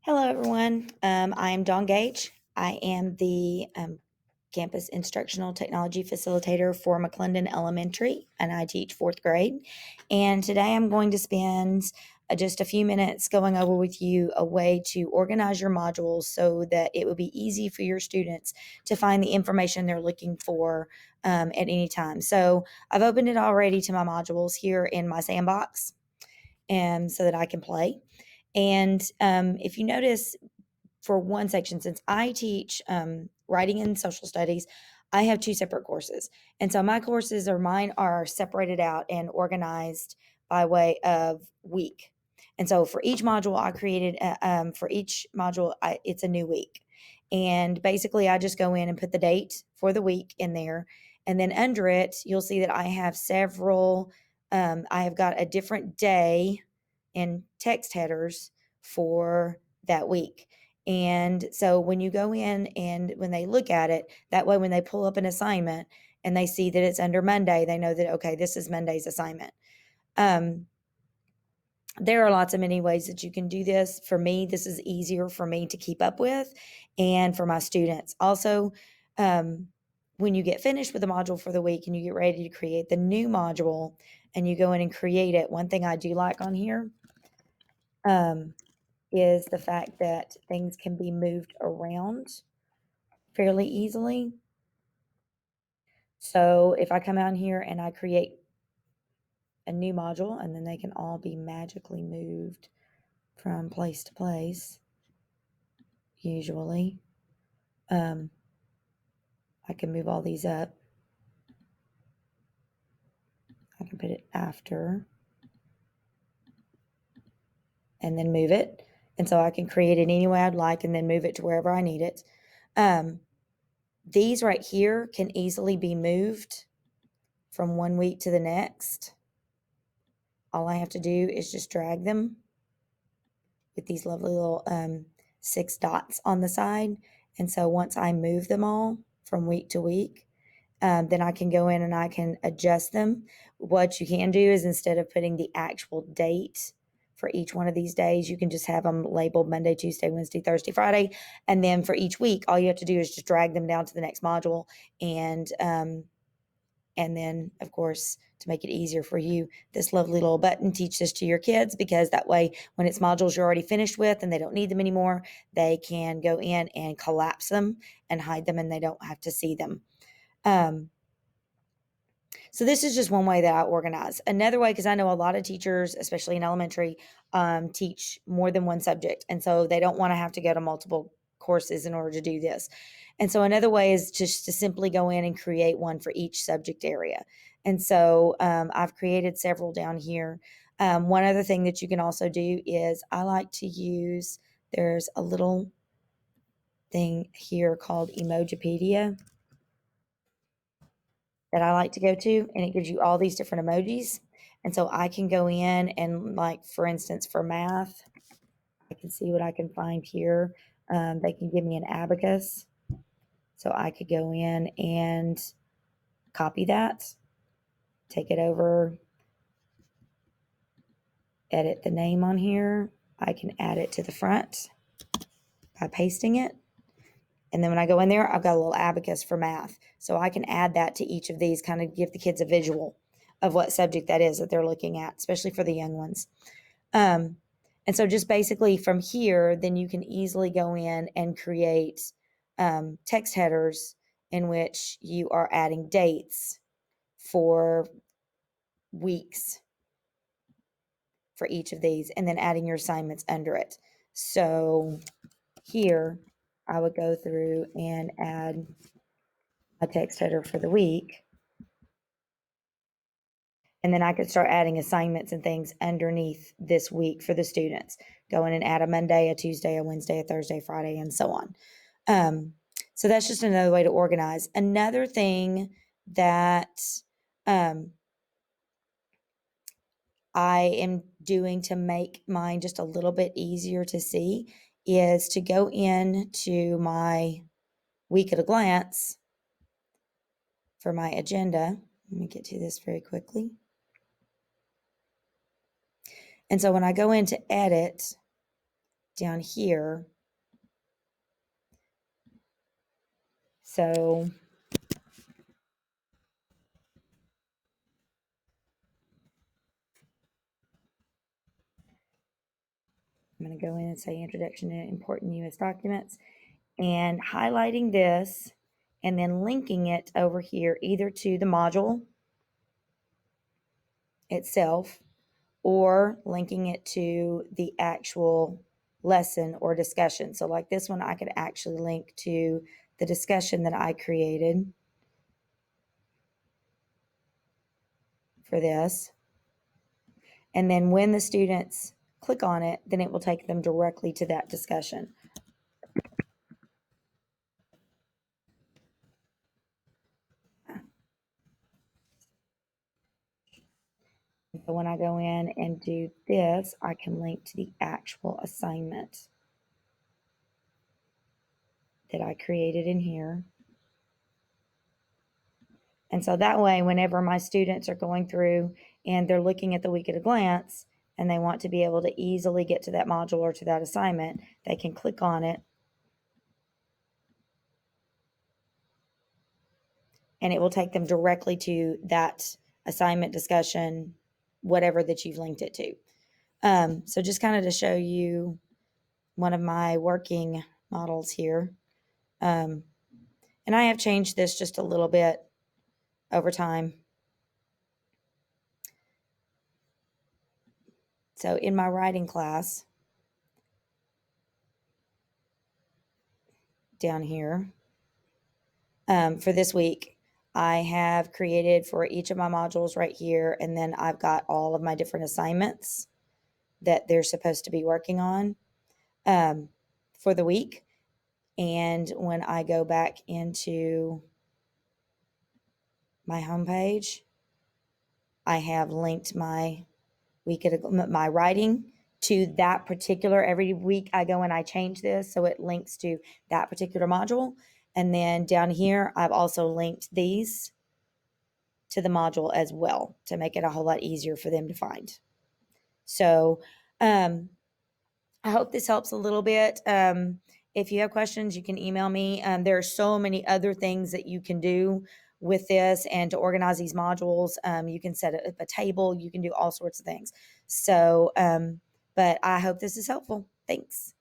Hello, everyone. I am Dawn Gage. I am the Campus Instructional Technology Facilitator for McClendon Elementary, and I teach fourth grade. And today I'm going to spend just a few minutes going over with you a way to organize your modules so that it would be easy for your students to find the information they're looking for at any time. So I've opened it already to my modules here in my sandbox, and so that I can play. And if you notice, for one section, since I teach writing and social studies, I have two separate courses. And so my courses or mine are separated out and organized by way of week. And so for each module, I created, for each module, it's a new week. And basically, I just go in and put the date for the week in there. And then under it, you'll see that I have several, I have got a different day in text headers for that week. And so when you go in and when they look at it, that way when they pull up an assignment and they see that it's under Monday, they know that, okay, this is Monday's assignment. There are lots of many ways that you can do this. For me, this is easier for me to keep up with and for my students. Also, when you get finished with the module for the week and you get ready to create the new module and you go in and create it, one thing I do like on here is the fact that things can be moved around fairly easily. So if I come out here and I create a new module, and then they can all be magically moved from place to place, usually. I can move all these up. I can put it after and then move it. And so I can create it any way I'd like and then move it to wherever I need it. These right here can easily be moved from one week to the next. All I have to do is just drag them with these lovely little 6 dots on the side. And so once I move them all from week to week, then I can go in and I can adjust them. What you can do is, instead of putting the actual date for each one of these days, you can just have them labeled Monday, Tuesday, Wednesday, Thursday, Friday. And then for each week, all you have to do is just drag them down to the next module. And then, of course, to make it easier for you, this lovely little button, teach this to your kids, because that way, when it's modules you're already finished with and they don't need them anymore, they can go in and collapse them and hide them and they don't have to see them. So this is just one way that I organize. Another way, because I know a lot of teachers, especially in elementary, teach more than one subject. And so they don't want to have to go to multiple courses in order to do this. And so another way is just to simply go in and create one for each subject area. And so I've created several down here. One other thing that you can also do is I like to use, there's a little thing here called Emojipedia that I like to go to, and it gives you all these different emojis. And so I can go in and, like, for instance, for math, I can see what I can find here. They can give me an abacus. So I could go in and copy that, take it over, edit the name on here. I can add it to the front by pasting it. And then when I go in there, I've got a little abacus for math. So I can add that to each of these, kind of give the kids a visual of what subject that is that they're looking at, especially for the young ones. And so just basically from here, then you can easily go in and create text headers in which you are adding dates for weeks for each of these, and then adding your assignments under it. So here, I would go through and add a text header for the week. And then I could start adding assignments and things underneath this week for the students. Go in and add a Monday, a Tuesday, a Wednesday, a Thursday, Friday, and so on. So that's just another way to organize. Another thing that I am doing to make mine just a little bit easier to see is to go into my week at a glance for my agenda. Let me get to this very quickly. And so when I go into edit, down here. So I'm going to go in and say Introduction to Important U.S. Documents and highlighting this and then linking it over here either to the module itself or linking it to the actual lesson or discussion. So like this one, I could actually link to the discussion that I created for this. And then when the students click on it, then it will take them directly to that discussion. So when I go in and do this, I can link to the actual assignment that I created in here. And so that way, whenever my students are going through and they're looking at the week at a glance and they want to be able to easily get to that module or to that assignment, they can click on it and it will take them directly to that assignment, discussion, whatever that you've linked it to. So just kind of to show you one of my working models here. And I have changed this just a little bit over time. So in my writing class, down here, for this week, I have created for each of my modules right here, and then I've got all of my different assignments that they're supposed to be working on for the week. And when I go back into my homepage, I have linked my week at my writing to that particular. Every week I go and I change this so it links to that particular module. And then down here, I've also linked these to the module as well to make it a whole lot easier for them to find. So I hope this helps a little bit. If you have questions, you can email me. There are so many other things that you can do with this and to organize these modules. You can set up a table, you can do all sorts of things. So, but I hope this is helpful. Thanks.